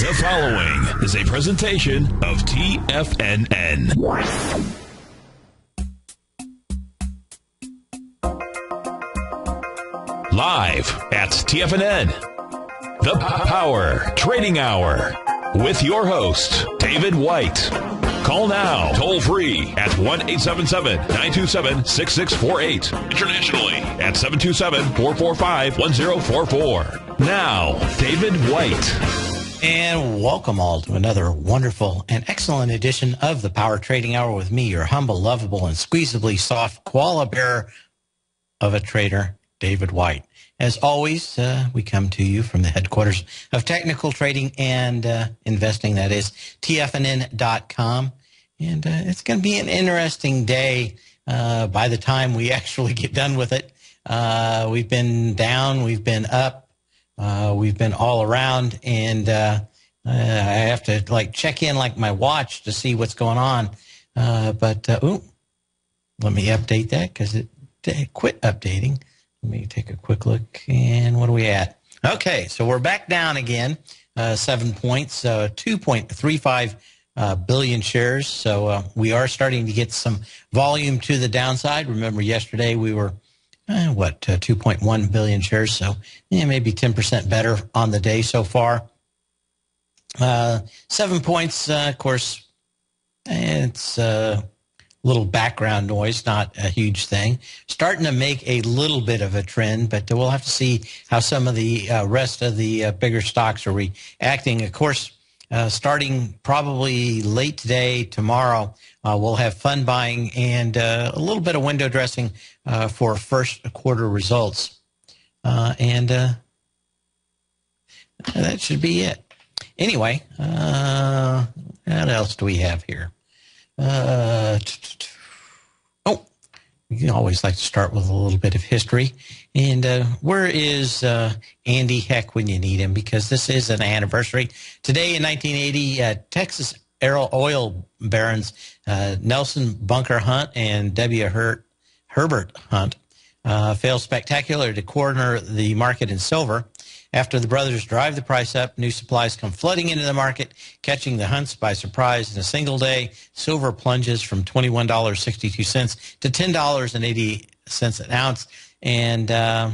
The following is a presentation of TFNN. Live at TFNN, the Power Trading Hour, with your host, David White. Call now, toll free at 1-877-927-6648. Internationally at 727-445-1044. Now, David White. And welcome all to another wonderful and excellent edition of the Power Trading Hour with me, your humble, lovable, and squeezably soft koala bear of a trader, David White. As always, we come to you from the headquarters of technical trading and investing, that is TFNN.com. And it's going to be an interesting day by the time we actually get done with it. We've been down, we've been up, we've been all around, and I have to check in my watch to see what's going on. But let me update that because it quit updating. Let me take a quick look, and what are we at? Okay, so we're back down again, 7 points, 2.35 billion shares. So we are starting to get some volume to the downside. Remember, yesterday we were, 2.1 billion shares, so maybe 10% better on the day so far. 7 points, of course, it's little background noise, not a huge thing. Starting to make a little bit of a trend, but we'll have to see how some of the rest of the bigger stocks are reacting. Of course, starting probably late today, tomorrow, we'll have fund buying and a little bit of window dressing for first quarter results. And that should be it. Anyway, what else do we have here? We always like to start with a little bit of history. And where is Andy Heck when you need him? Because this is an anniversary. Today in 1980, Texas oil barons Nelson Bunker Hunt and W. Herbert Hunt failed spectacularly to corner the market in silver. After the brothers drive the price up, new supplies come flooding into the market, catching the Hunts by surprise. In a single day, silver plunges from $21.62 to $10.80 an ounce. And the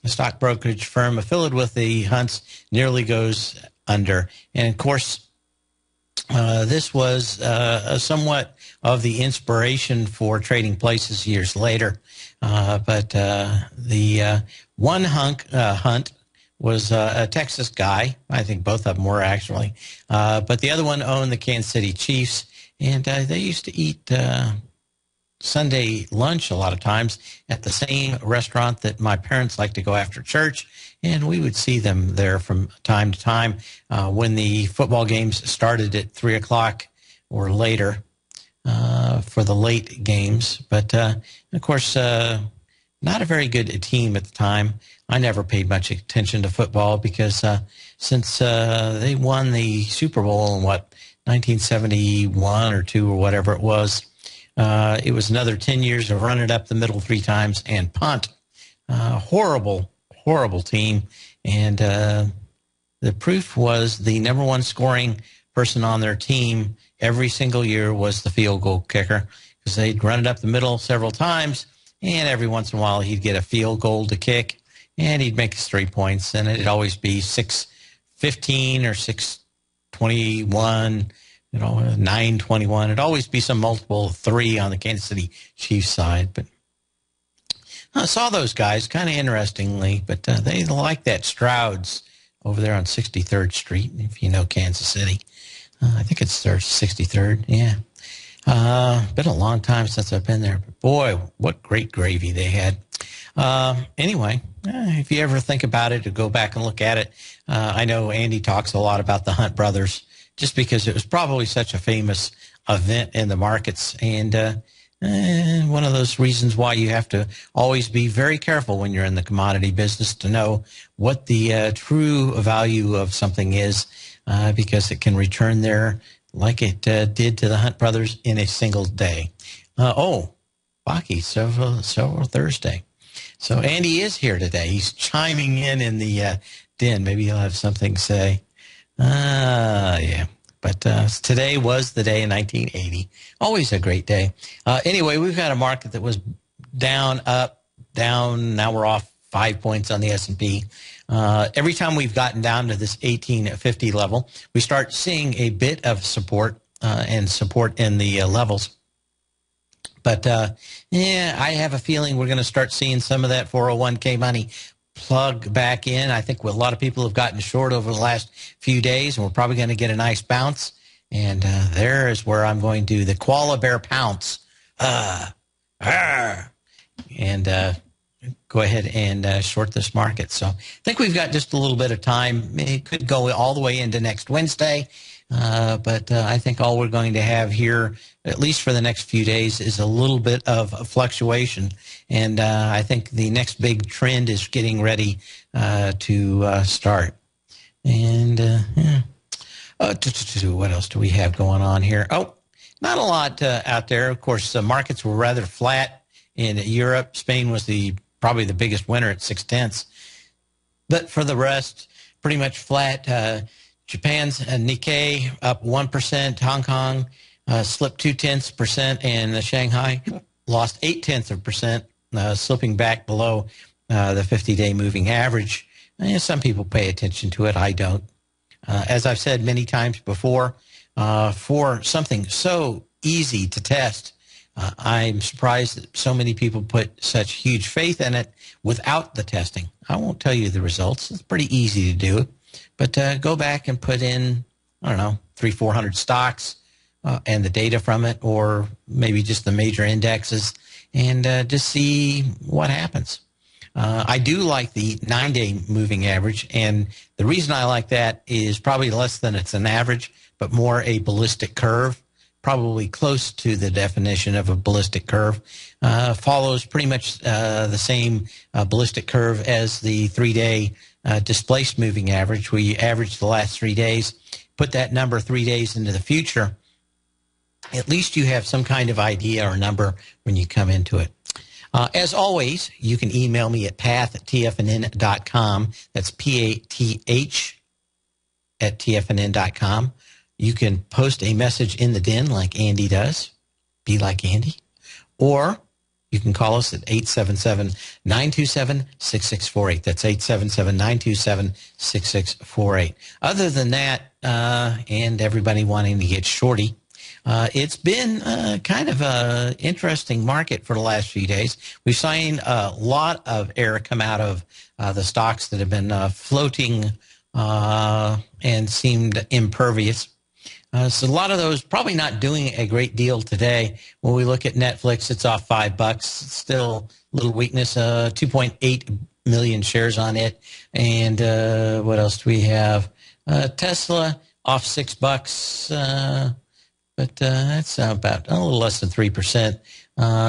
stock brokerage firm affiliated with the Hunts nearly goes under. And, of course, this was somewhat of the inspiration for Trading Places years later. But the one Hunt was a Texas guy. I think both of them were, actually. But the other one owned the Kansas City Chiefs, and they used to eat Sunday lunch a lot of times at the same restaurant that my parents liked to go after church, and we would see them there from time to time when the football games started at 3 o'clock or later for the late games. But, of course, not a very good team at the time. I never paid much attention to football because since they won the Super Bowl in, 1971 or 2 or whatever it was another 10 years of running it up the middle 3 times and punt. Horrible team. And the proof was the number one scoring person on their team every single year was the field goal kicker, because they'd run it up the middle several times, and every once in a while he'd get a field goal to kick, and he'd make his 3 points, and it'd always be 6-15 or 6-21, 9-21. It'd always be some multiple of 3 on the Kansas City Chiefs side. But I saw those guys kind of interestingly, but they like that Stroud's over there on 63rd Street, if you know Kansas City. I think it's 63rd, yeah. Been a long time since I've been there, but boy, what great gravy they had. Anyway, if you ever think about it or go back and look at it, I know Andy talks a lot about the Hunt brothers just because it was probably such a famous event in the markets, and one of those reasons why you have to always be very careful when you're in the commodity business to know what the true value of something is, because it can return there like it did to the Hunt brothers in a single day. Baki, several Thursday. So Andy is here today. He's chiming in the den. Maybe he'll have something to say. Yeah. But today was the day in 1980. Always a great day. Anyway, we've got a market that was down, up, down. Now we're off 5 points on the S&P. Every time we've gotten down to this 1850 level, we start seeing a bit of support and support in the levels. But, yeah, I have a feeling we're going to start seeing some of that 401k money plug back in. I think a lot of people have gotten short over the last few days, and we're probably going to get a nice bounce. And there is where I'm going to the koala bear pounce. And go ahead and short this market. So I think we've got just a little bit of time. It could go all the way into next Wednesday. But I think all we're going to have here, at least for the next few days, is a little bit of fluctuation. And I think the next big trend is getting ready to start. And yeah. What else do we have going on here? Oh, not a lot out there. Of course, markets were rather flat in Europe. Spain was probably the biggest winner at 0.6. But for the rest, pretty much flat. Japan's Nikkei up 1%. Hong Kong slipped 0.2%, and Shanghai lost 0.8%, slipping back below the 50-day moving average. And some people pay attention to it. I don't. As I've said many times before, for something so easy to test, I'm surprised that so many people put such huge faith in it without the testing. I won't tell you the results. It's pretty easy to do. But go back and put in, I don't know, 300-400 stocks and the data from it, or maybe just the major indexes, and just see what happens. I do like the 9-day moving average, and the reason I like that is probably less than it's an average, but more a ballistic curve, probably close to the definition of a ballistic curve. Follows pretty much the same ballistic curve as the 3-day displaced moving average, where you average the last 3 days, put that number 3 days into the future. At least you have some kind of idea or number when you come into it. As always, you can email me at path@tfnn.com. That's PATH at tfnn.com. You can post a message in the den like Andy does. Be like Andy. Or you can call us at 877-927-6648. That's 877-927-6648. Other than that, and everybody wanting to get shorty, it's been kind of an interesting market for the last few days. We've seen a lot of air come out of the stocks that have been floating and seemed impervious. So a lot of those probably not doing a great deal today. When we look at Netflix, it's off $5. Still a little weakness, 2.8 million shares on it. And what else do we have? Tesla off $6. But that's about a little less than 3%.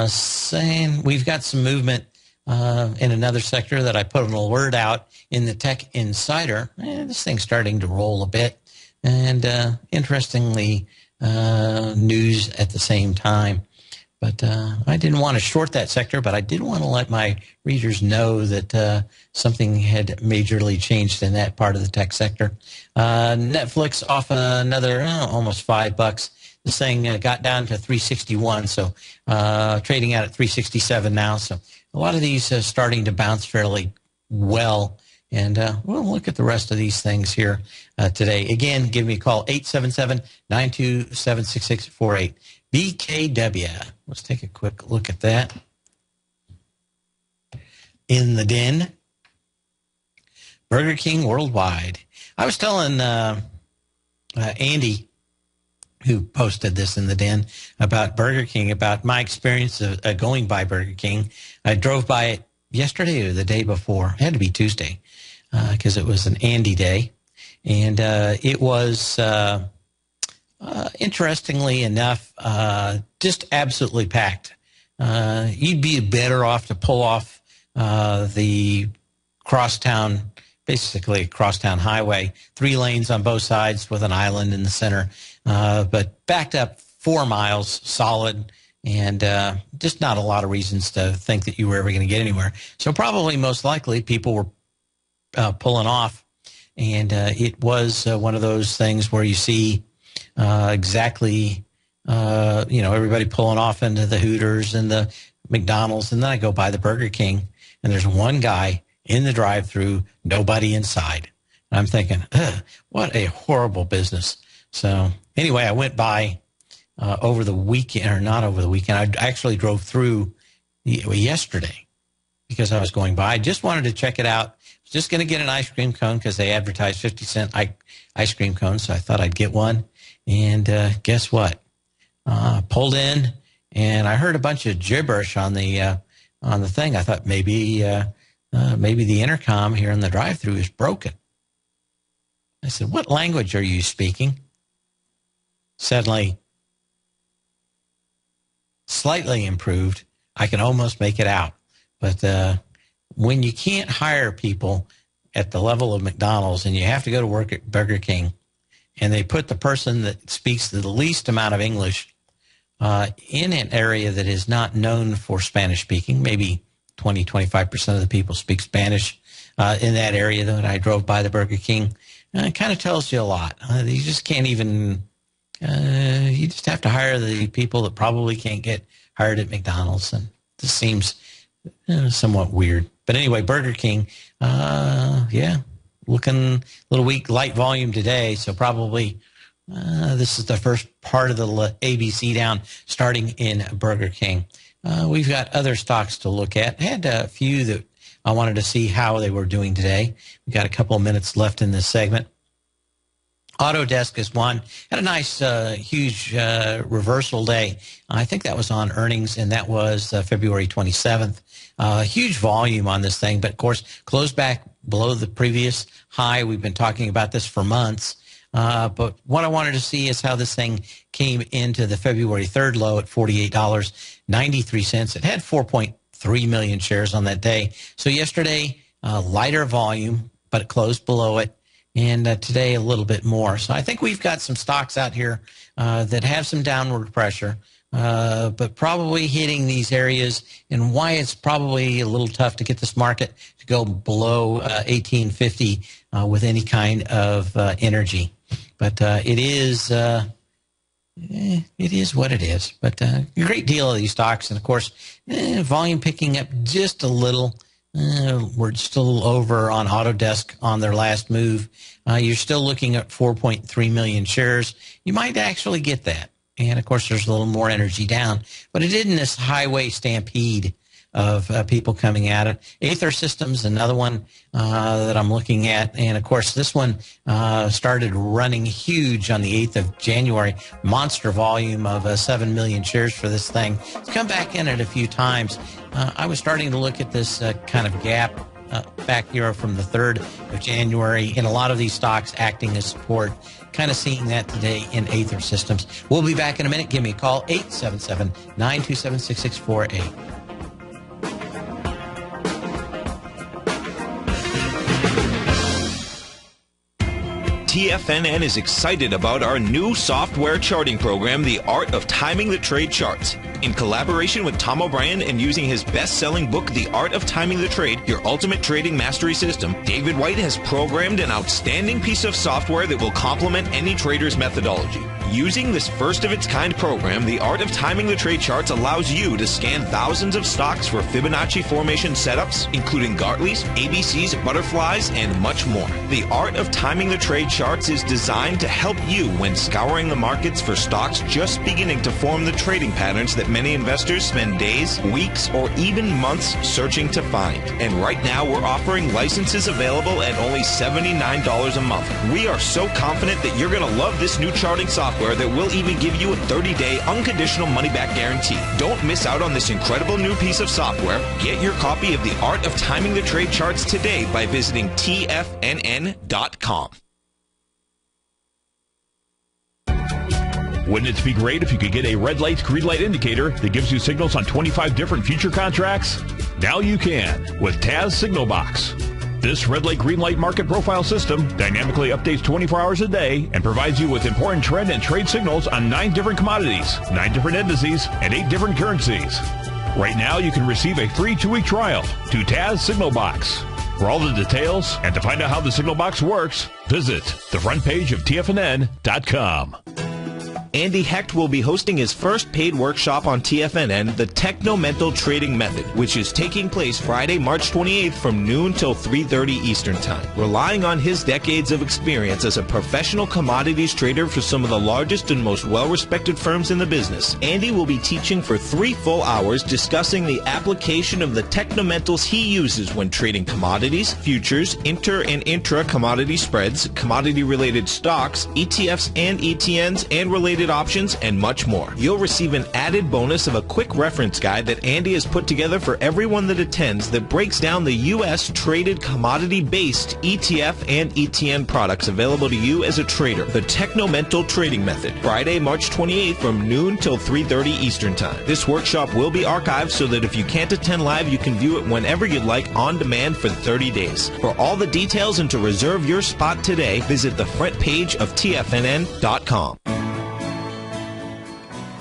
Saying we've got some movement in another sector that I put an alert out in the Tech Insider. This thing's starting to roll a bit. And interestingly, news at the same time. But I didn't want to short that sector, but I did want to let my readers know that something had majorly changed in that part of the tech sector. Netflix off another almost $5. This thing got down to 361, so trading out at 367 now. So a lot of these starting to bounce fairly well. And we'll look at the rest of these things here today. Again, give me a call, 877-927-6648. BKW. Let's take a quick look at that. In the den, Burger King Worldwide. I was telling Andy, who posted this in the den, about Burger King, about my experience of going by Burger King. I drove by it yesterday or the day before. It had to be Tuesday because it was an Andy day. And it was, interestingly enough, just absolutely packed. You'd be better off to pull off the crosstown, basically crosstown highway, 3 lanes on both sides with an island in the center, but backed up 4 miles solid, and just not a lot of reasons to think that you were ever going to get anywhere. So probably most likely people were pulling off And it was one of those things where you see exactly, everybody pulling off into the Hooters and the McDonald's. And then I go by the Burger King, and there's one guy in the drive-thru, nobody inside. And I'm thinking, what a horrible business. So anyway, I went by over the weekend, or not over the weekend. I actually drove through yesterday because I was going by. I just wanted to check it out. I was just going to get an ice cream cone because they advertised 50-cent ice cream cones, so I thought I'd get one. And guess what? Pulled in, and I heard a bunch of gibberish on the thing. I thought maybe the intercom here in the drive-thru is broken. I said, "What language are you speaking?" Suddenly, slightly improved. I can almost make it out. But when you can't hire people at the level of McDonald's and you have to go to work at Burger King, and they put the person that speaks the least amount of English in an area that is not known for Spanish speaking, maybe 20, 25% of the people speak Spanish in that area that I drove by the Burger King, it kind of tells you a lot. You just can't even, you just have to hire the people that probably can't get hired at McDonald's. And this seems somewhat weird. But anyway, Burger King, looking a little weak, light volume today. So probably this is the first part of the ABC down starting in Burger King. We've got other stocks to look at. I had a few that I wanted to see how they were doing today. We've got a couple of minutes left in this segment. Autodesk is one. Had a nice, huge reversal day. I think that was on earnings, and that was February 27th. Huge volume on this thing, but of course, closed back below the previous high. We've been talking about this for months. But what I wanted to see is how this thing came into the February 3rd low at $48.93. It had 4.3 million shares on that day. So yesterday, lighter volume, but it closed below it. And today a little bit more. So I think we've got some stocks out here that have some downward pressure, but probably hitting these areas, and why it's probably a little tough to get this market to go below 1850 with any kind of energy. But it is what it is. But a great deal of these stocks, and of course, volume picking up just a little. We're still over on Autodesk on their last move. You're still looking at 4.3 million shares. You might actually get that. And, of course, there's a little more energy down. But it isn't this highway stampede of people coming at it. Aether Systems, another one that I'm looking at. And, of course, this one started running huge on the 8th of January. Monster volume of 7 million shares for this thing. It's come back in it a few times. I was starting to look at this kind of gap back here from the 3rd of January in a lot of these stocks acting as support. Kind of seeing that today in Aether Systems. We'll be back in a minute. Give me a call, 877-927-6648. TFNN is excited about our new software charting program, The Art of Timing the Trade Charts. In collaboration with Tom O'Brien and using his best-selling book, The Art of Timing the Trade, Your Ultimate Trading Mastery System, David White has programmed an outstanding piece of software that will complement any trader's methodology. Using this first-of-its-kind program, The Art of Timing the Trade Charts allows you to scan thousands of stocks for Fibonacci formation setups, including Gartley's, ABC's, butterflies, and much more. The Art of Timing the Trade Charts is designed to help you when scouring the markets for stocks just beginning to form the trading patterns that many investors spend days, weeks, or even months searching to find. And right now, we're offering licenses available at only $79 a month. We are so confident that you're going to love this new charting software that will even give you a 30-day unconditional money-back guarantee. Don't miss out on this incredible new piece of software. Get your copy of The Art of Timing the Trade Charts today by visiting TFNN.com. Wouldn't it be great if you could get a red light, green light indicator that gives you signals on 25 different future contracts? Now you can with Taz Signal Box. This red light, green light market profile system dynamically updates 24 hours a day and provides you with important trend and trade signals on 9 different commodities, 9 different indices, and 8 different currencies. Right now, you can receive a free 2-week trial to Taz Signal Box. For all the details and to find out how the signal box works, visit the front page of TFNN.com. Andy Hecht will be hosting his first paid workshop on TFNN, the Techno-Mental Trading Method, which is taking place Friday, March 28th from noon till 3:30 Eastern Time. Relying on his decades of experience as a professional commodities trader for some of the largest and most well-respected firms in the business, Andy will be teaching for 3 full hours discussing the application of the technomentals he uses when trading commodities, futures, inter and intra-commodity spreads, commodity-related stocks, ETFs and ETNs, and related options, and much more. You'll receive an added bonus of a quick reference guide that Andy has put together for everyone that attends that breaks down the U.S. traded commodity-based ETF and ETN products available to you as a trader. The Techno-Mental Trading Method, Friday, March 28th from noon till 3:30 Eastern Time. This workshop will be archived so that if you can't attend live, you can view it whenever you'd like on demand for 30 days. For all the details and to reserve your spot today, visit the front page of TFNN.com.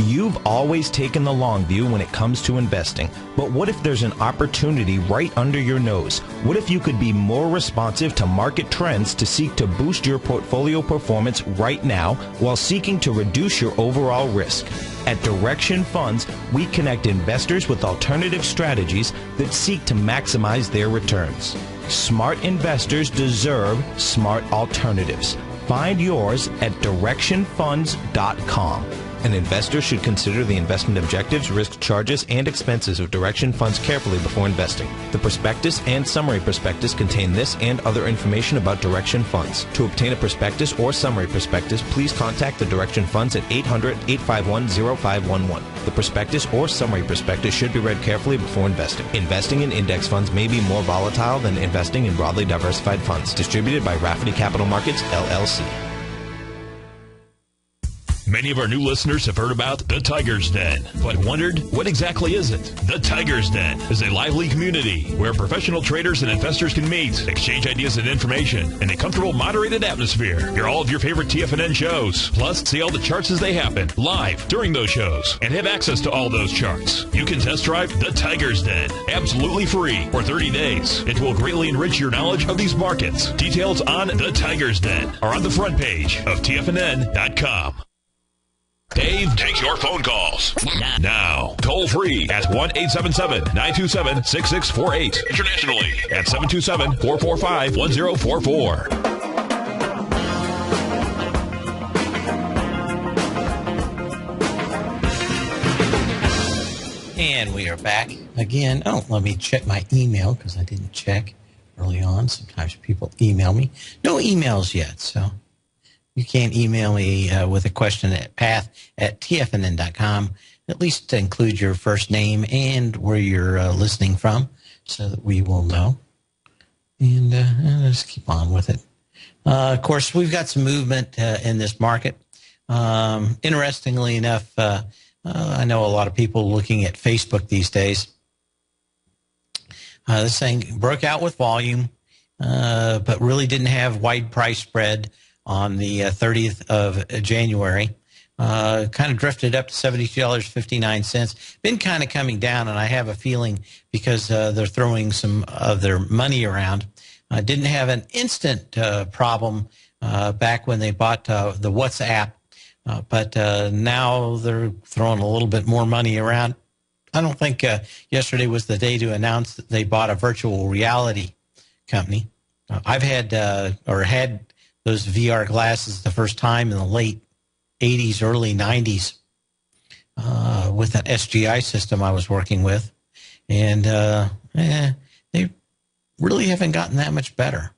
You've always taken the long view when it comes to investing, but what if there's an opportunity right under your nose? What if you could be more responsive to market trends to seek to boost your portfolio performance right now while seeking to reduce your overall risk? At Direction Funds, we connect investors with alternative strategies that seek to maximize their returns. Smart investors deserve smart alternatives. Find yours at directionfunds.com. An investor should consider the investment objectives, risk charges, and expenses of Direction Funds carefully before investing. The prospectus and summary prospectus contain this and other information about Direction Funds. To obtain a prospectus or summary prospectus, please contact the Direction Funds at 800-851-0511. The prospectus or summary prospectus should be read carefully before investing. Investing in index funds may be more volatile than investing in broadly diversified funds. Distributed by Rafferty Capital Markets, LLC. Many of our new listeners have heard about the Tiger's Den, but wondered, what exactly is it? The Tiger's Den is a lively community where professional traders and investors can meet, exchange ideas and information in a comfortable, moderated atmosphere. Hear all of your favorite TFNN shows, plus see all the charts as they happen live during those shows, and have access to all those charts. You can test drive the Tiger's Den absolutely free for 30 days. It will greatly enrich your knowledge of these markets. Details on the Tiger's Den are on the front page of TFNN.com. Dave takes your phone calls now. Toll free at 1-877-927-6648. Internationally at 727-445-1044. And we are back again. Oh, let me check my email because I didn't check early on. Sometimes people email me. No emails yet, so you can't email me with a question at path@tfnn.com. At least to include your first name and where you're listening from so that we will know. And let's keep on with it. Of course, we've got some movement in this market. Interestingly enough, I know a lot of people looking at Facebook these days. This thing broke out with volume, but really didn't have wide price spread on the 30th of January. Kind of drifted up to $72.59. Been kind of coming down, and I have a feeling because they're throwing some of their money around. Didn't have an instant problem back when they bought the WhatsApp, but now they're throwing a little bit more money around. I don't think yesterday was the day to announce that they bought a virtual reality company. I've had those VR glasses the first time in the late 80s, early 90s with an SGI system I was working with. And they really haven't gotten that much better.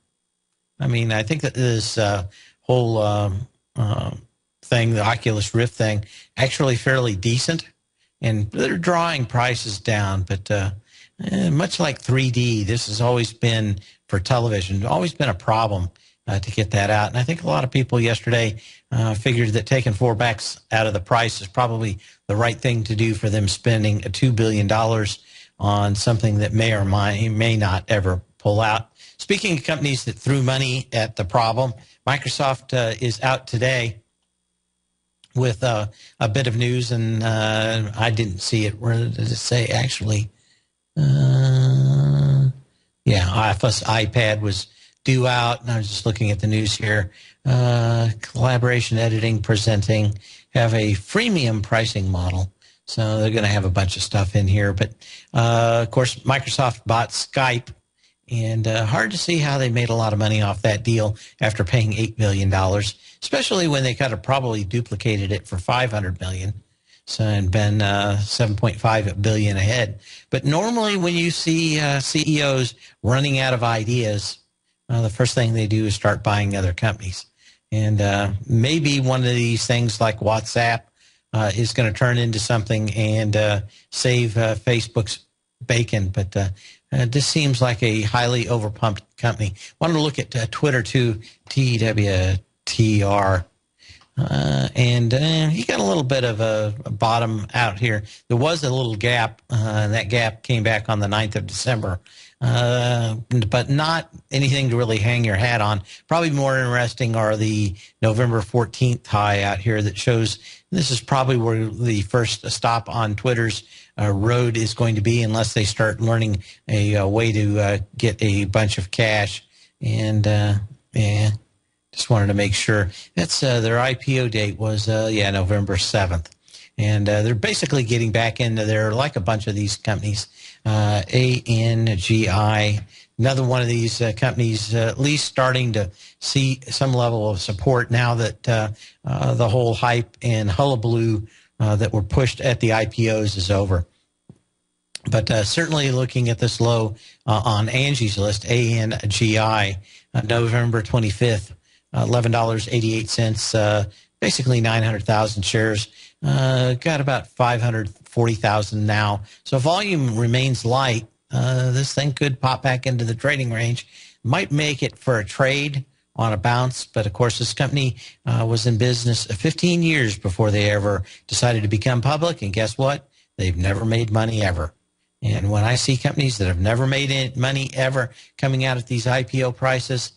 I mean, I think that this whole thing, the Oculus Rift thing, actually fairly decent. And they're drawing prices down. But much like 3D, this has always been, for television, always been a problem to get that out. And I think a lot of people yesterday figured that taking $4 out of the price is probably the right thing to do for them spending $2 billion on something that may or may not ever pull out. Speaking of companies that threw money at the problem, Microsoft is out today with a bit of news, and I didn't see it. Where did it say, actually? Yeah, Office iPad was due out, and I was just looking at the news here. Collaboration, editing, presenting have a freemium pricing model. So they're going to have a bunch of stuff in here. But, of course, Microsoft bought Skype, and hard to see how they made a lot of money off that deal after paying $8 billion, especially when they could have probably duplicated it for $500 million. So, and been 7.5 billion ahead. But normally when you see CEOs running out of ideas, the first thing they do is start buying other companies. And maybe one of these things like WhatsApp is going to turn into something and save Facebook's bacon. But this seems like a highly overpumped company. Wanted to look at Twitter too, TWTR. And he got a little bit of a bottom out here. There was a little gap, and that gap came back on the 9th of December, but not anything to really hang your hat on. Probably more interesting are the November 14th high out here that shows this is probably where the first stop on Twitter's road is going to be, unless they start learning a way to get a bunch of cash. And yeah. Just wanted to make sure. That's their IPO date was, November 7th. And they're basically getting back into there like a bunch of these companies. ANGI, another one of these companies at least starting to see some level of support now that the whole hype and hullabaloo that were pushed at the IPOs is over. But certainly looking at this low on Angie's list, ANGI, November 25th, $11.88, basically 900,000 shares. Got about 540,000 now. So volume remains light. This thing could pop back into the trading range. Might make it for a trade on a bounce. But, of course, this company was in business 15 years before they ever decided to become public. And guess what? They've never made money ever. And when I see companies that have never made money ever coming out at these IPO prices,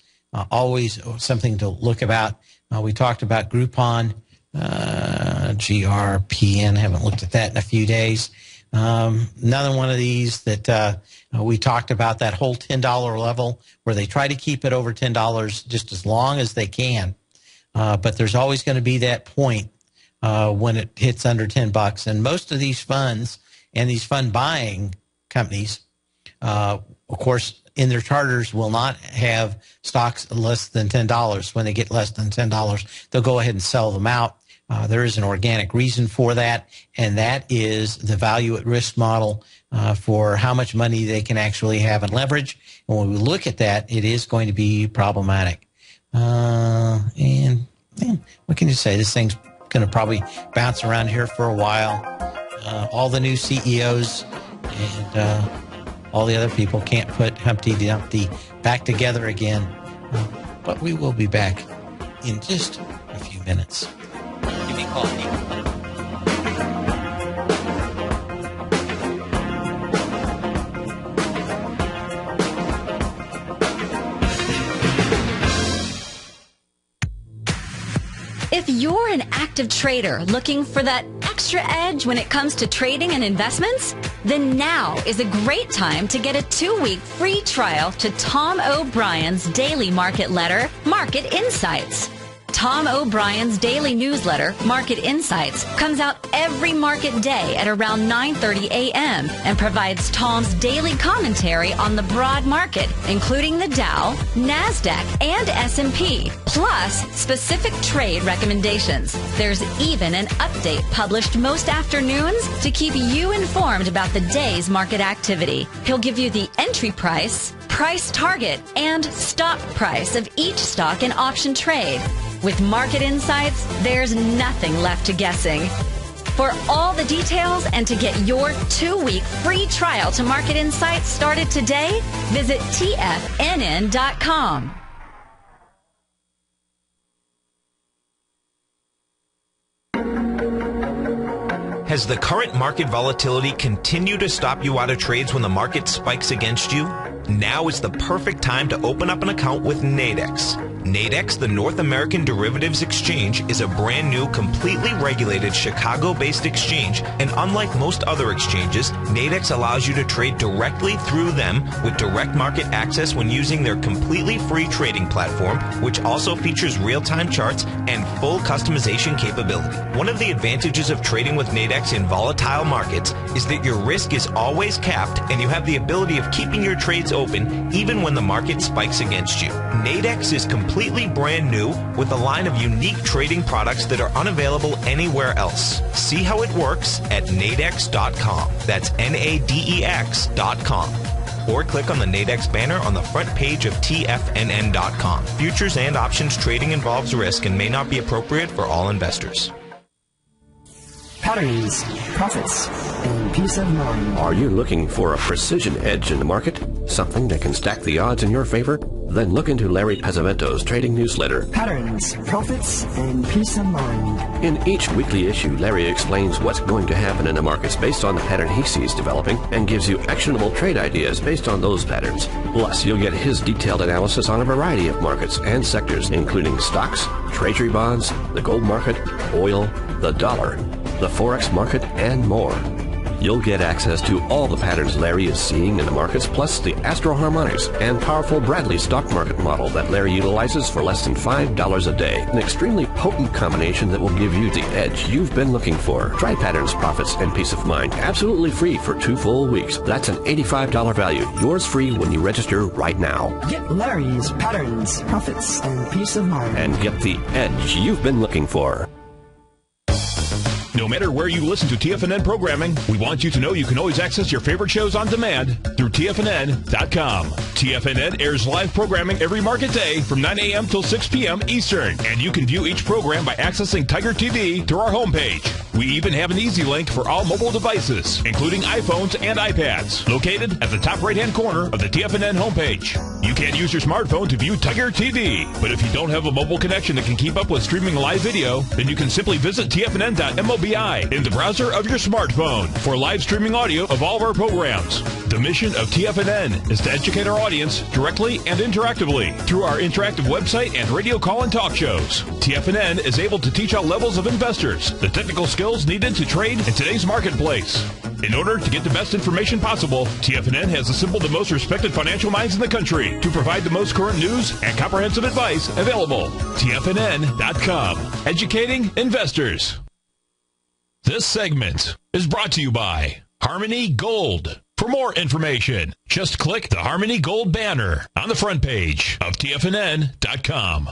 always something to look about. We talked about Groupon, GRPN. Haven't looked at that in a few days. Another one of these that we talked about, that whole $10 level where they try to keep it over $10 just as long as they can. But there's always going to be that point when it hits under $10. And most of these funds and these fund buying companies, of course, in their charters will not have stocks less than $10. When they get less than $10, they'll go ahead and sell them out. There is an organic reason for that, and that is the value at risk model for how much money they can actually have and leverage. And when we look at that, it is going to be problematic. And what can you say? This thing's going to probably bounce around here for a while. All the new CEOs and all the other people can't put Humpty Dumpty back together again. But we will be back in just a few minutes. Give me a call. If you're an active trader looking for that extra edge when it comes to trading and investments, then now is a great time to get a 2-week free trial to Tom O'Brien's daily market letter, Market Insights. Tom O'Brien's daily newsletter, Market Insights, comes out every market day at around 9:30 a.m. and provides Tom's daily commentary on the broad market, including the Dow, NASDAQ, and S&P, plus specific trade recommendations. There's even an update published most afternoons to keep you informed about the day's market activity. He'll give you the entry price, price target, and stop price of each stock and option trade. With Market Insights, there's nothing left to guessing. For all the details and to get your 2-week free trial to Market Insights started today, visit TFNN.com. Has the current market volatility continued to stop you out of trades when the market spikes against you? Now is the perfect time to open up an account with Nadex. Nadex, the North American Derivatives Exchange, is a brand new, completely regulated Chicago-based exchange, and unlike most other exchanges, Nadex allows you to trade directly through them with direct market access when using their completely free trading platform, which also features real-time charts and full customization capability. One of the advantages of trading with Nadex in volatile markets is that your risk is always capped and you have the ability of keeping your trades open even when the market spikes against you. Nadex is completely brand new with a line of unique trading products that are unavailable anywhere else. See how it works at nadex.com. That's NADEX.com. Or click on the Nadex banner on the front page of TFNN.com. Futures and options trading involves risk and may not be appropriate for all investors. Patterns, profits, and peace of mind. Are you looking for a precision edge in the market? Something that can stack the odds in your favor? Then look into Larry Pesavento's trading newsletter. Patterns, profits, and peace of mind. In each weekly issue, Larry explains what's going to happen in the markets based on the pattern he sees developing and gives you actionable trade ideas based on those patterns. Plus, you'll get his detailed analysis on a variety of markets and sectors, including stocks, treasury bonds, the gold market, oil, the dollar, the Forex market, and more. You'll get access to all the patterns Larry is seeing in the markets, plus the Astro Harmonics and powerful Bradley stock market model that Larry utilizes for less than $5 a day. An extremely potent combination that will give you the edge you've been looking for. Try Patterns, Profits, and Peace of Mind absolutely free for 2 full weeks. That's an $85 value. Yours free when you register right now. Get Larry's Patterns, Profits, and Peace of Mind. And get the edge you've been looking for. No matter where you listen to TFNN programming, we want you to know you can always access your favorite shows on demand through TFNN.com. TFNN airs live programming every market day from 9 a.m. till 6 p.m. Eastern, and you can view each program by accessing Tiger TV through our homepage. We even have an easy link for all mobile devices, including iPhones and iPads, located at the top right-hand corner of the TFNN homepage. You can use your smartphone to view Tiger TV, but if you don't have a mobile connection that can keep up with streaming live video, then you can simply visit TFNN.mobi in the browser of your smartphone for live streaming audio of all of our programs. The mission of TFNN is to educate our audience directly and interactively through our interactive website and radio call and talk shows. TFNN is able to teach all levels of investors the technical skills needed to trade in today's marketplace. In order to get the best information possible, TFNN has assembled the most respected financial minds in the country to provide the most current news and comprehensive advice available. TFNN.com. Educating investors. This segment is brought to you by Harmony Gold. For more information, just click the Harmony Gold banner on the front page of TFNN.com.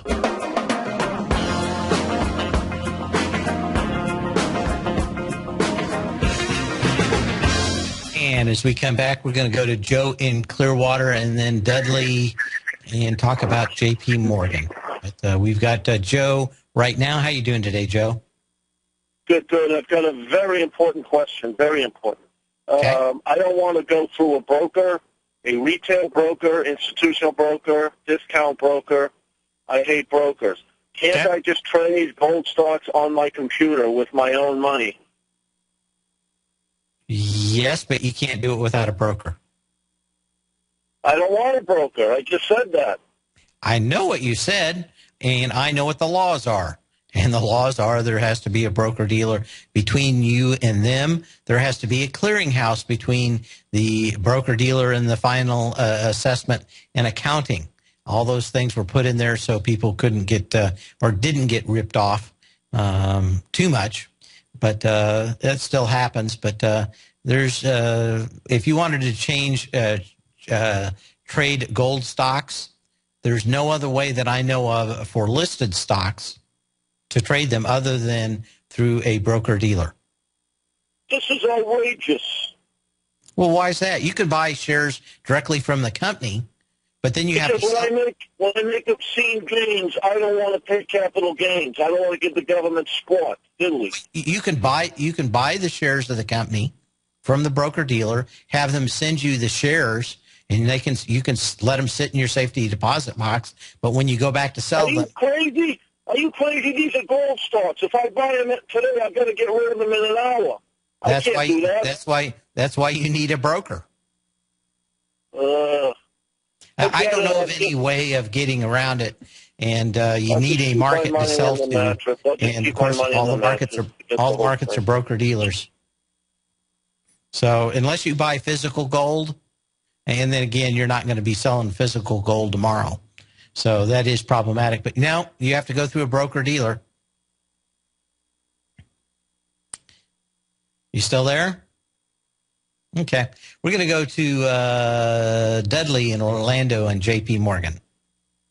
And as we come back, we're going to go to Joe in Clearwater and then Dudley and talk about J.P. Morgan. But we've got Joe right now. How you doing today, Joe? Good, good. I've got a very important question, very important. Okay. I don't want to go through a broker, a retail broker, institutional broker, discount broker. I hate brokers. Can't I just trade gold stocks on my computer with my own money? Yes, but you can't do it without a broker. I don't want a broker. I just said that. I know what you said, and I know what the laws are. And the laws are there has to be a broker-dealer between you and them. There has to be a clearinghouse between the broker-dealer and the final assessment and accounting. All those things were put in there so people couldn't get or didn't get ripped off too much. But that still happens. But there's if you wanted to change trade gold stocks, there's no other way that I know of for listed stocks to trade them other than through a broker-dealer. This is outrageous. Well, why is that? You can buy shares directly from the company, but then you have to... When I make obscene gains, I don't want to pay capital gains. I don't want to give the government squat, diddly. You can buy the shares of the company from the broker-dealer, have them send you the shares, and you can let them sit in your safety deposit box, but when you go back to sell them... Are you crazy? Are you crazy? These are gold stocks. If I buy them today, I've got to get rid of them in an hour. I can't do that. That's why you need a broker. Okay, I don't know of any way of getting around it and you need a market to sell to. And of course, all the markets are broker dealers. So unless you buy physical gold, and then again, you're not going to be selling physical gold tomorrow. So that is problematic. But now you have to go through a broker dealer. You still there? Okay. We're going to go to Dudley in Orlando and J.P. Morgan.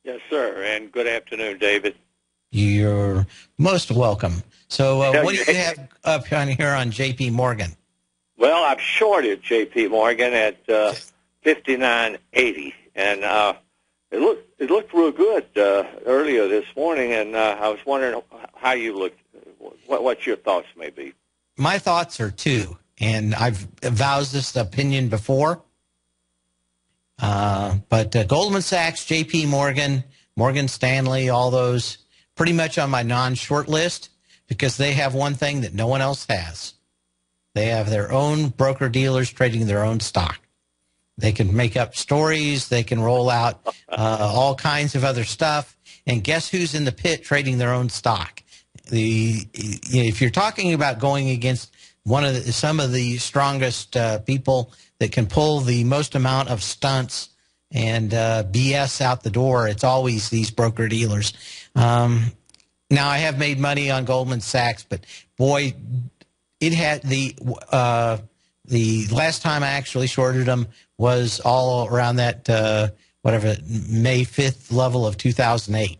Yes, sir. And good afternoon, David. You're most welcome. So what do you have up on here on J.P. Morgan? Well, I'm shorted J.P. Morgan at 59.80, and it looked real good earlier this morning, and I was wondering how you looked, what your thoughts may be. My thoughts are two, and I've espoused this opinion before. But Goldman Sachs, J.P. Morgan, Morgan Stanley, all those pretty much on my non-short list because they have one thing that no one else has. They have their own broker-dealers trading their own stock. They can make up stories. They can roll out all kinds of other stuff. And guess who's in the pit trading their own stock? If you're talking about going against some of the strongest people that can pull the most amount of stunts and BS out the door, it's always these broker dealers. Now, I have made money on Goldman Sachs, but boy, it had the last time I actually shorted them was all around that May 5th level of 2008.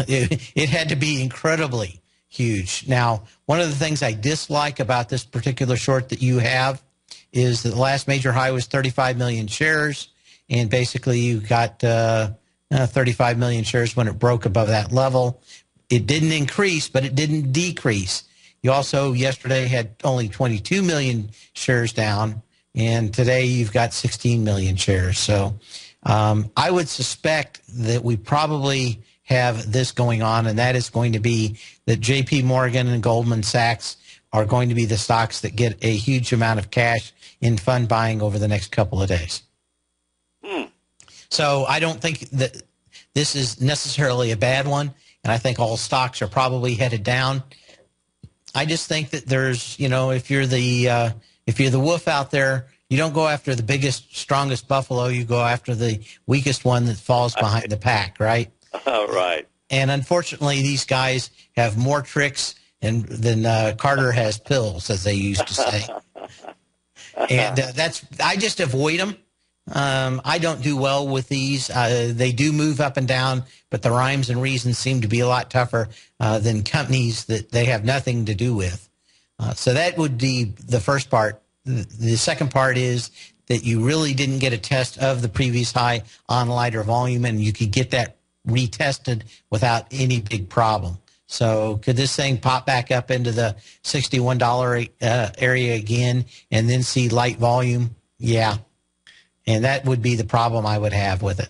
It had to be incredibly huge. Now, one of the things I dislike about this particular short that you have is that the last major high was 35 million shares, and basically you got 35 million shares when it broke above that level. It didn't increase, but it didn't decrease. You also yesterday had only 22 million shares down, and today you've got 16 million shares. So I would suspect that we probably have this going on, and that is going to be that J.P. Morgan and Goldman Sachs are going to be the stocks that get a huge amount of cash in fund buying over the next couple of days. So I don't think that this is necessarily a bad one, and I think all stocks are probably headed down. I just think that there's, if you're the wolf out there, you don't go after the biggest, strongest buffalo. You go after the weakest one that falls behind the pack, right? Right. And unfortunately, these guys have more tricks than Carter has pills, as they used to say. And I just avoid them. I don't do well with these. They do move up and down, but the rhymes and reasons seem to be a lot tougher than companies that they have nothing to do with. So that would be the first part. The second part is that you really didn't get a test of the previous high on lighter volume, and you could get that retested without any big problem. So could this thing pop back up into the $61 area again and then see light volume? Yeah. And that would be the problem I would have with it.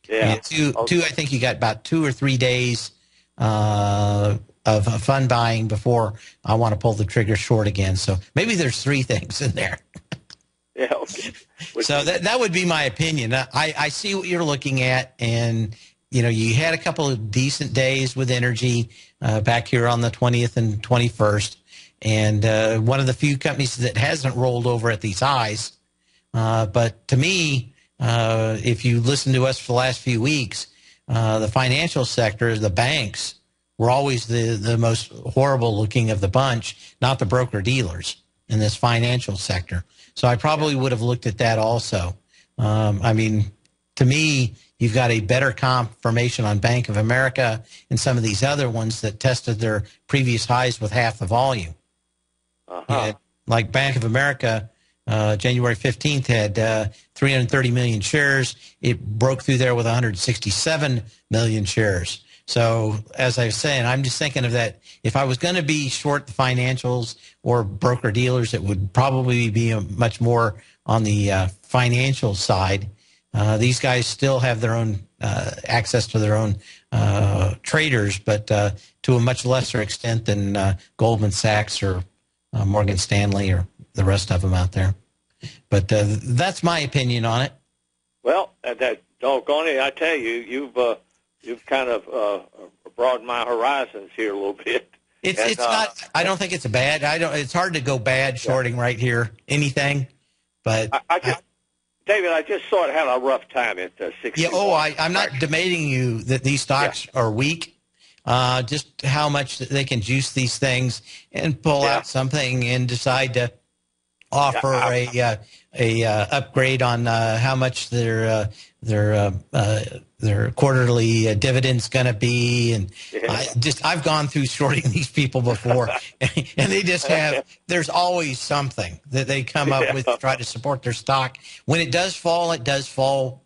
Yeah. And two, I think you got about 2 or 3 days of fund buying before I want to pull the trigger short again. So maybe there's 3 things in there. Yeah. Okay. So that would be my opinion. I see what you're looking at, and you had a couple of decent days with energy back here on the 20th and 21st, and one of the few companies that hasn't rolled over at these highs. But to me, if you listen to us for the last few weeks, the financial sector, the banks, were always the most horrible looking of the bunch, not the broker dealers in this financial sector. So I probably would have looked at that also. To me, you've got a better confirmation on Bank of America and some of these other ones that tested their previous highs with half the volume. Like Bank of America, January 15th had 330 million shares. It broke through there with 167 million shares. So as I was saying, I'm just thinking of that. If I was going to be short the financials or broker dealers, it would probably be much more on the financial side. These guys still have their own access to their own traders, but to a much lesser extent than Goldman Sachs or Morgan Stanley or the rest of them out there. But that's my opinion on it. Well, that doggone it, I tell you, you've kind of broadened my horizons here a little bit. It's not. I don't think it's a bad. It's hard to go bad shorting right here. Anything, but David, I just saw it had a rough time at 60. Yeah. Oh, I'm not debating you that these stocks are weak. Just how much they can juice these things and pull out something and decide to offer a upgrade on how much their quarterly dividend's going to be, and I've gone through shorting these people before, and they just have. There's always something that they come up with to try to support their stock. When it does fall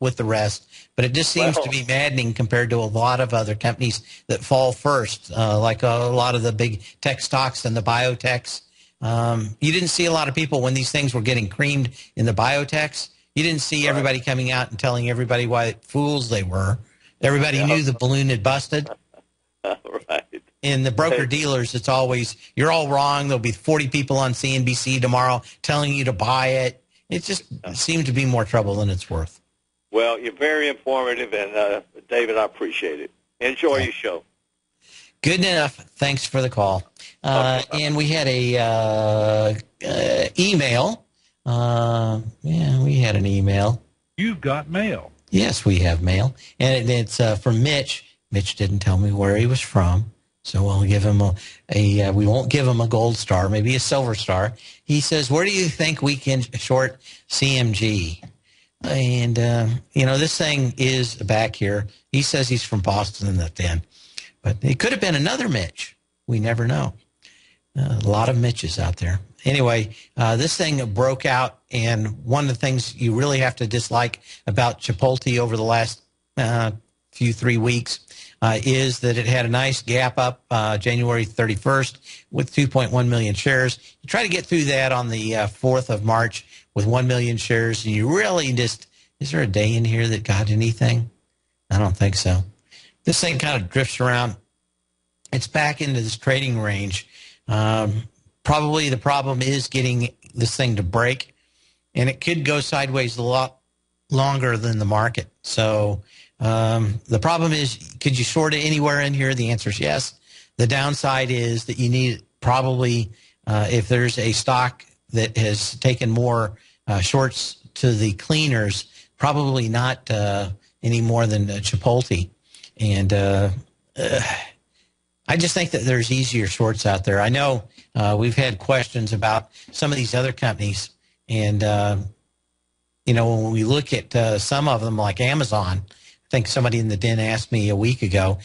with the rest, but it just seems to be maddening compared to a lot of other companies that fall first, like a lot of the big tech stocks and the biotechs. You didn't see a lot of people when these things were getting creamed in the biotechs. You didn't see everybody coming out and telling everybody why fools they were. Everybody knew the balloon had busted. Right. In the broker-dealers, it's always, you're all wrong. There'll be 40 people on CNBC tomorrow telling you to buy it. It just seemed to be more trouble than it's worth. Well, you're very informative, and David, I appreciate it. Enjoy your show. Good enough. Thanks for the call. And we had a email. We had an email. You've got mail. Yes, we have mail. And it's from Mitch. Mitch didn't tell me where he was from, so we'll give him we won't give him a gold star, maybe a silver star. He says, where do you think we can short CMG? And, this thing is back here. He says he's from Boston then. But it could have been another Mitch. We never know. A lot of Mitches out there. Anyway, this thing broke out, and one of the things you really have to dislike about Chipotle over the last 3 weeks is that it had a nice gap up January 31st with 2.1 million shares. You try to get through that on the 4th of March with 1 million shares, and you really just, is there a day in here that got anything? I don't think so. This thing kind of drifts around. It's back into this trading range. Probably the problem is getting this thing to break, and it could go sideways a lot longer than the market. So the problem is, could you short it anywhere in here? The answer is yes. The downside is that you need probably, if there's a stock that has taken more shorts to the cleaners, probably not any more than Chipotle. And I just think that there's easier shorts out there. I know we've had questions about some of these other companies, and when we look at some of them, like Amazon, I think somebody in the den asked me a week ago,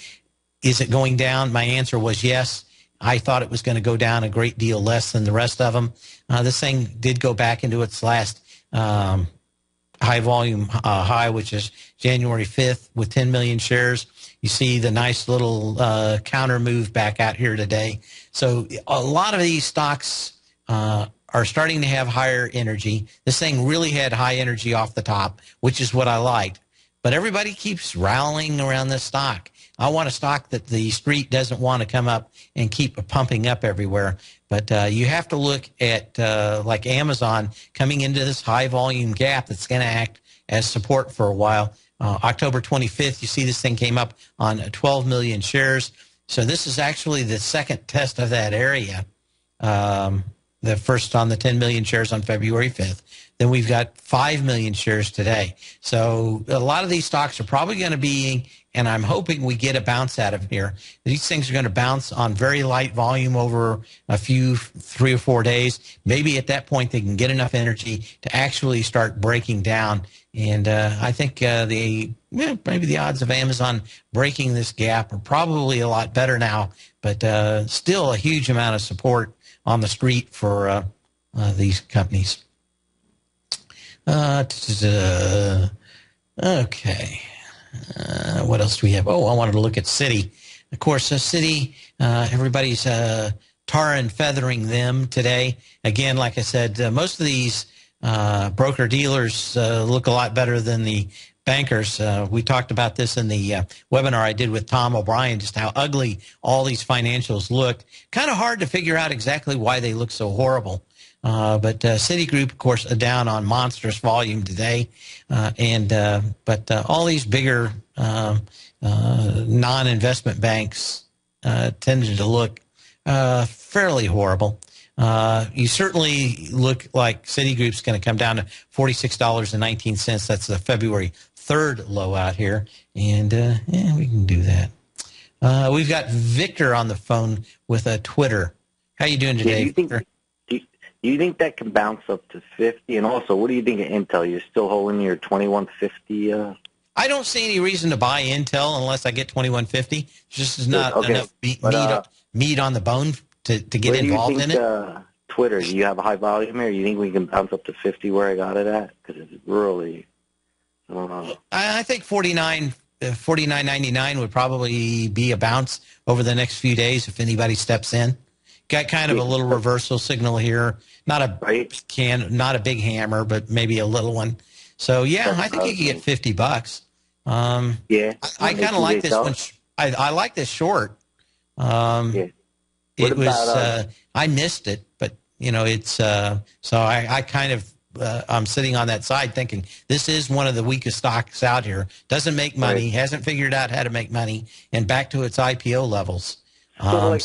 is it going down? My answer was yes. I thought it was going to go down a great deal less than the rest of them. This thing did go back into its last high volume high, which is January 5th with 10 million shares. You see the nice little counter move back out here today. So a lot of these stocks are starting to have higher energy. This thing really had high energy off the top, which is what I liked. But everybody keeps rallying around this stock. I want a stock that the street doesn't want to come up and keep pumping up everywhere. But you have to look at like Amazon coming into this high volume gap that's going to act as support for a while. October 25th, you see this thing came up on 12 million shares. So this is actually the second test of that area. The first on the 10 million shares on February 5th. Then we've got 5 million shares today. So a lot of these stocks are probably going to be, and I'm hoping we get a bounce out of here. These things are going to bounce on very light volume over a few, 3 or 4 days. Maybe at that point they can get enough energy to actually start breaking down. And I think maybe the odds of Amazon breaking this gap are probably a lot better now, but still a huge amount of support on the street for these companies. Okay. What else do we have? Oh, I wanted to look at Citi. Of course, Citi, everybody's tar and feathering them today. Again, like I said, most of these broker-dealers look a lot better than the bankers. We talked about this in the webinar I did with Tom O'Brien, just how ugly all these financials looked. Kind of hard to figure out exactly why they look so horrible. But Citigroup, of course, down on monstrous volume today. But all these bigger non-investment banks tended to look fairly horrible. You certainly look like Citigroup's going to come down to $46.19. That's the February 3rd low out here. And we can do that. We've got Victor on the phone with a Twitter. How you doing today, Victor? Do you think that can bounce up to 50? And also, what do you think of Intel? You're still holding your 2150? I don't see any reason to buy Intel unless I get 2150. Just is not enough meat on the bone to get involved in it. Twitter, do you have a high volume here? You think we can bounce up to 50 where I got it at? Because it's really, I don't know. I think 49.99 would probably be a bounce over the next few days if anybody steps in. Got kind of a little reversal signal here. Not a big hammer, but maybe a little one. So yeah, I think you can get $50. Yeah, I kind of like this one. I like this short. It was I missed it, but it's so I kind of I'm sitting on that side thinking this is one of the weakest stocks out here. Doesn't make money, hasn't figured out how to make money, and back to its IPO levels. So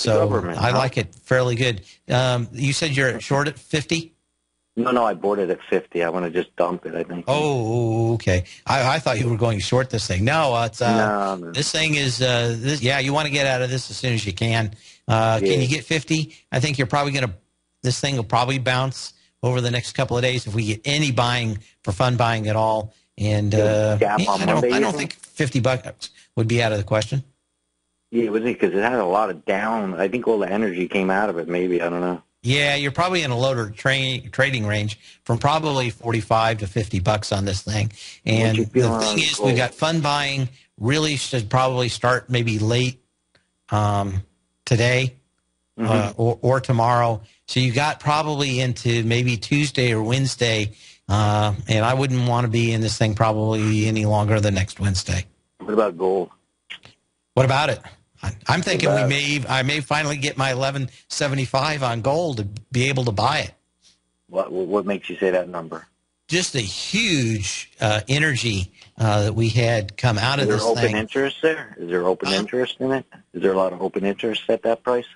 I like it fairly good. You said you're short at 50? No, I bought it at 50. I want to just dump it, I think. Oh, okay. I thought you were going short this thing. No, it's no. This thing is you want to get out of this as soon as you can. Can you get 50? I think you're probably this thing will probably bounce over the next couple of days if we get any buying for fun buying at all. And I don't think $50 would be out of the question. Yeah, it was because it had a lot of down. I think all the energy came out of it. Maybe, I don't know. Yeah, you're probably in a lower trading range from probably $45 to $50 on this thing. And the thing is, we've got fun buying. Really should probably start maybe late today or tomorrow. So you got probably into maybe Tuesday or Wednesday. And I wouldn't want to be in this thing probably any longer than next Wednesday. What about gold? What about it? I'm thinking I may finally get my 1175 on gold to be able to buy it. What makes you say that number? Just the huge energy that we had come out of this thing. Is there open interest there? Is there open interest in it? Is there a lot of open interest at that price?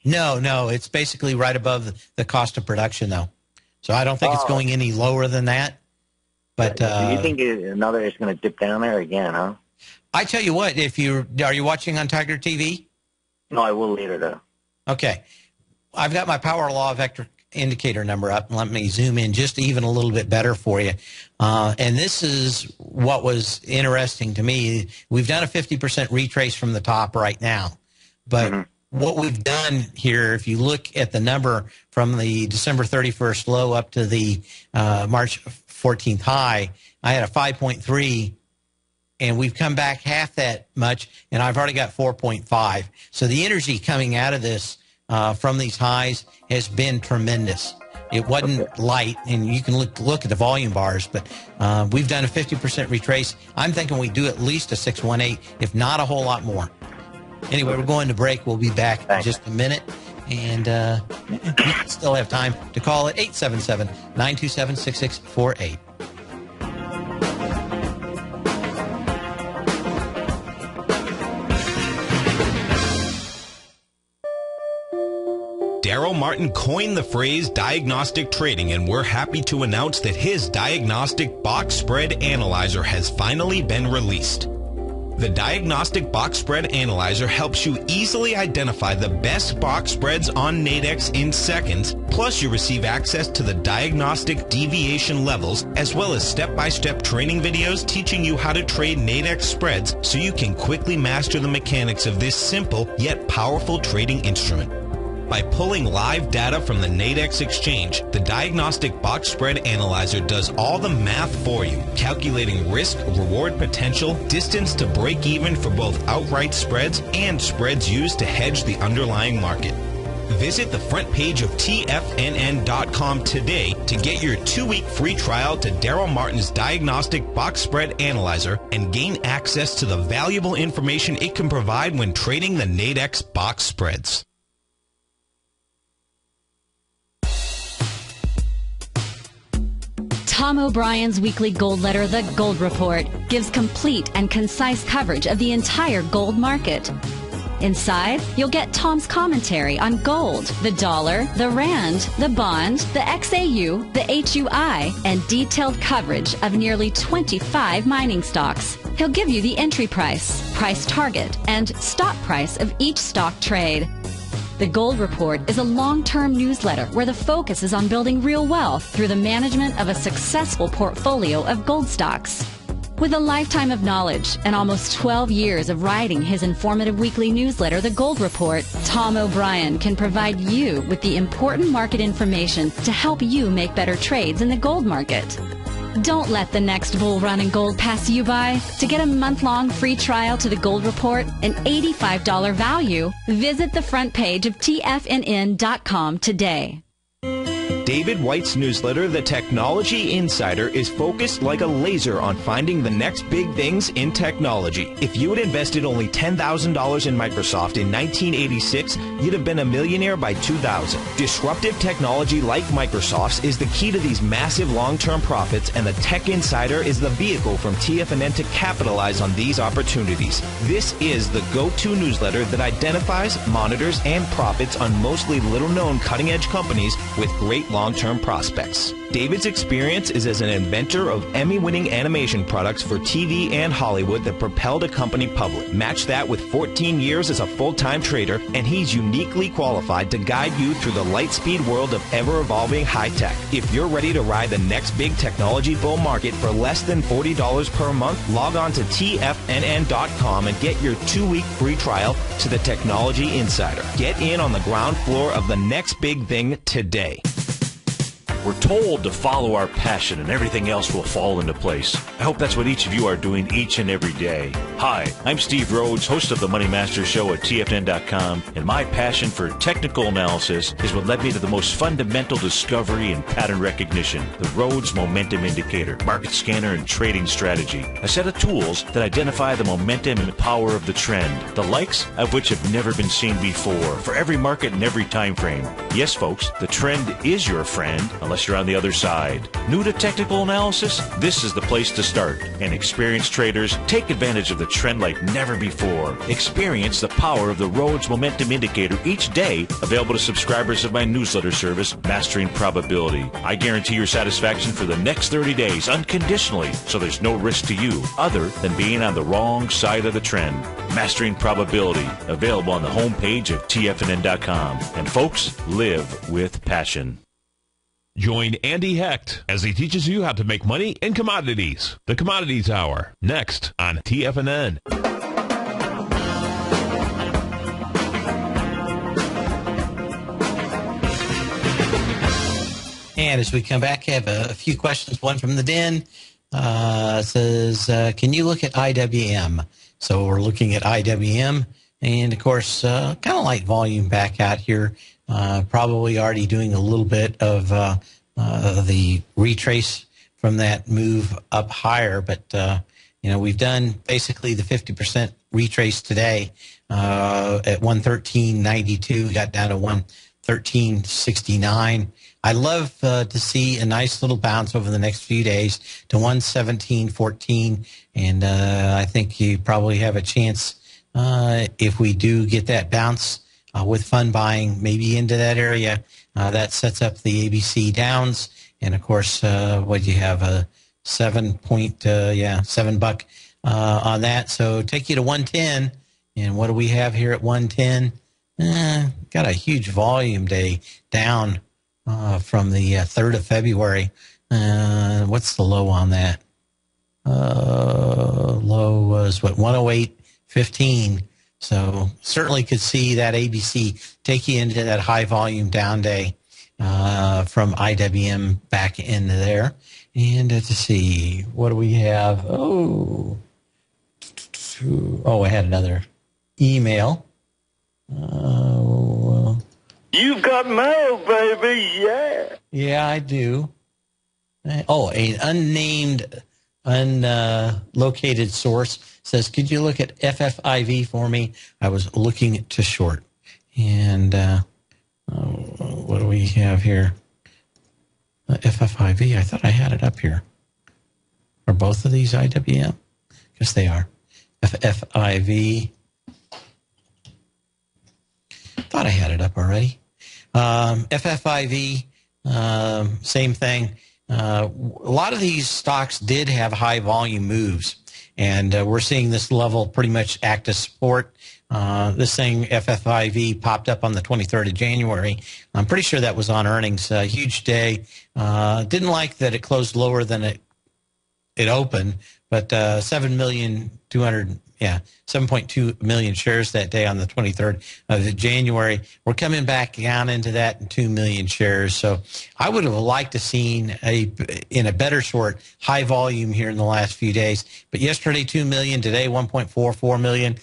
No. It's basically right above the cost of production, though. So I don't think it's going any lower than that. But do you think it's going to dip down there again, huh? I tell you what, are you watching on Tiger TV? No, I will later, though. Okay. I've got my power law vector indicator number up. Let me zoom in just even a little bit better for you. And this is what was interesting to me. We've done a 50% retrace from the top right now. But what we've done here, if you look at the number from the December 31st low up to the March 14th high, I had a 5.3. And we've come back half that much, and I've already got 4.5. So the energy coming out of this from these highs has been tremendous. It wasn't light, and you can look at the volume bars, but we've done a 50% retrace. I'm thinking we do at least a 618, if not a whole lot more. Anyway, we're going to break. We'll be back in just a minute. And you still have time to call at 877-927-6648. Daryl Martin coined the phrase diagnostic trading, and we're happy to announce that his diagnostic box spread analyzer has finally been released. The Diagnostic Box Spread Analyzer helps you easily identify the best box spreads on Nadex in seconds, plus you receive access to the diagnostic deviation levels, as well as step-by-step training videos teaching you how to trade Nadex spreads so you can quickly master the mechanics of this simple yet powerful trading instrument. By pulling live data from the Nadex exchange, the Diagnostic Box Spread Analyzer does all the math for you, calculating risk, reward potential, distance to break even for both outright spreads and spreads used to hedge the underlying market. Visit the front page of TFNN.com today to get your 2-week free trial to Daryl Martin's Diagnostic Box Spread Analyzer and gain access to the valuable information it can provide when trading the Nadex box spreads. Tom O'Brien's weekly gold letter, The Gold Report, gives complete and concise coverage of the entire gold market. Inside, you'll get Tom's commentary on gold, the dollar, the rand, the bond, the XAU, the HUI, and detailed coverage of nearly 25 mining stocks. He'll give you the entry price, price target, and stop price of each stock trade. The Gold Report is a long-term newsletter where the focus is on building real wealth through the management of a successful portfolio of gold stocks. With a lifetime of knowledge and almost 12 years of writing his informative weekly newsletter, The Gold Report, Tom O'Brien can provide you with the important market information to help you make better trades in the gold market. Don't let the next bull run in gold pass you by. To get a month-long free trial to The Gold Report, an $85 value, visit the front page of TFNN.com today. David White's newsletter, The Technology Insider, is focused like a laser on finding the next big things in technology. If you had invested only $10,000 in Microsoft in 1986, you'd have been a millionaire by 2000. Disruptive technology like Microsoft's is the key to these massive long-term profits, and the Tech Insider is the vehicle from TFNN to capitalize on these opportunities. This is the go-to newsletter that identifies, monitors, and profits on mostly little-known cutting-edge companies with great long-term prospects. David's experience is as an inventor of Emmy-winning animation products for TV and Hollywood that propelled a company public. Match that with 14 years as a full-time trader, and he's uniquely qualified to guide you through the light-speed world of ever-evolving high-tech. If you're ready to ride the next big technology bull market for less than $40 per month, log on to TFNN.com and get your 2-week free trial to the Technology Insider. Get in on the ground floor of the next big thing today. We're told to follow our passion and everything else will fall into place. I hope that's what each of you are doing each and every day. Hi, I'm Steve Rhodes, host of the Money Master Show at TFNN.com, and my passion for technical analysis is what led me to the most fundamental discovery in pattern recognition, the Rhodes Momentum Indicator, market scanner, and trading strategy. A set of tools that identify the momentum and power of the trend, the likes of which have never been seen before, for every market and every time frame. Yes, folks, the trend is your friend, unless you're on the other side. New to technical analysis? This is the place to start. And experienced traders take advantage of the trend like never before. Experience the power of the Rhodes Momentum Indicator each day, available to subscribers of my newsletter service, Mastering Probability. I guarantee your satisfaction for the next 30 days unconditionally, so there's no risk to you other than being on the wrong side of the trend. Mastering Probability, available on the homepage of TFNN.com. And folks, live with passion. Join Andy Hecht as he teaches you how to make money in commodities. The Commodities Hour, next on TFNN. And as we come back, I have a few questions. One from the den says, can you look at IWM? So we're looking at IWM, and of course, kind of light volume back out here. Probably already doing a little bit of the retrace from that move up higher, but we've done basically the 50% retrace today at 113.92, got down to 113.69. I love to see a nice little bounce over the next few days to 117.14, and I think you probably have a chance if we do get that bounce. With fund buying maybe into that area, that sets up the ABC downs, and of course, what you have a $7 on that. So take you to 110, and what do we have here at 110? Got a huge volume day down from the 3rd of February. What's the low on that? Low was what, 108.15. So certainly could see that ABC take you into that high volume down day from IWM back into there. And to see, what do we have? Oh, I had another email. You've got mail, baby, yeah. Yeah, I do. Oh, an unnamed, unlocated source says, could you look at FFIV for me? I was looking to short. And what do we have here? FFIV. I thought I had it up here. Are both of these IWM? Yes, they are. FFIV. Thought I had it up already. FFIV, same thing. A lot of these stocks did have high volume moves, and we're seeing this level pretty much act as support. This thing, FFIV, popped up on the 23rd of January. I'm pretty sure that was on earnings. A huge day. Didn't like that it closed lower than it opened, but 7.2 million shares that day on the 23rd of January. We're coming back down into that 2 million shares. So I would have liked to seen in a better short, high volume here in the last few days. But yesterday, 2 million. Today, 1.44 million.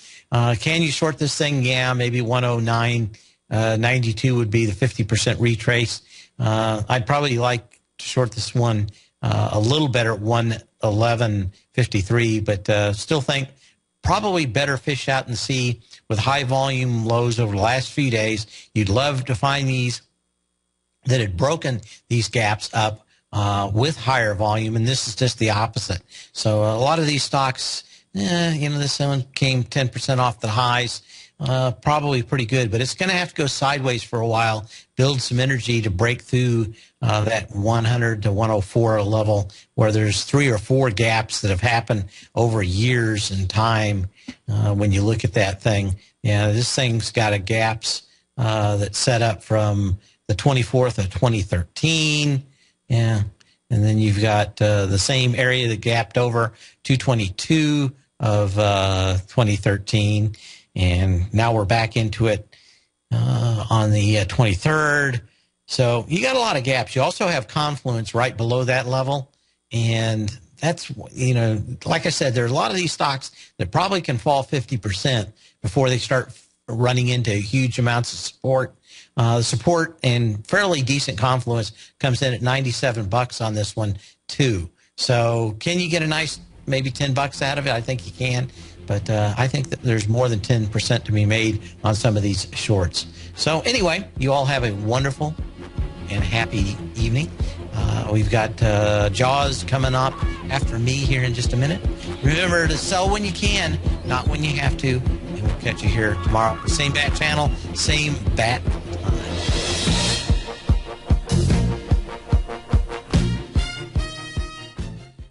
Can you short this thing? Yeah, maybe 109.92 would be the 50% retrace. I'd probably like to short this one a little better at 111.53, but still think probably better fish out in the sea with high volume lows over the last few days. You'd love to find these that had broken these gaps up with higher volume, and this is just the opposite. So a lot of these stocks, this one came 10% off the highs. Probably pretty good, but it's going to have to go sideways for a while, build some energy to break through that 100 to 104 level, where there's 3 or 4 gaps that have happened over years in time. When you look at that thing, this thing's got a gaps that set up from the 24th of 2013. And then you've got the same area that gapped over 222 of 2013. And now we're back into it on the 23rd. So you got a lot of gaps. You also have confluence right below that level. And that's, like I said, there are a lot of these stocks that probably can fall 50% before they start running into huge amounts of support. Support and fairly decent confluence comes in at $97 on this one, too. So can you get a nice maybe $10 out of it? I think you can. But I think that there's more than 10% to be made on some of these shorts. So anyway, you all have a wonderful and happy evening. We've got Jaws coming up after me here in just a minute. Remember to sell when you can, not when you have to. And we'll catch you here tomorrow. Same bat channel, same bat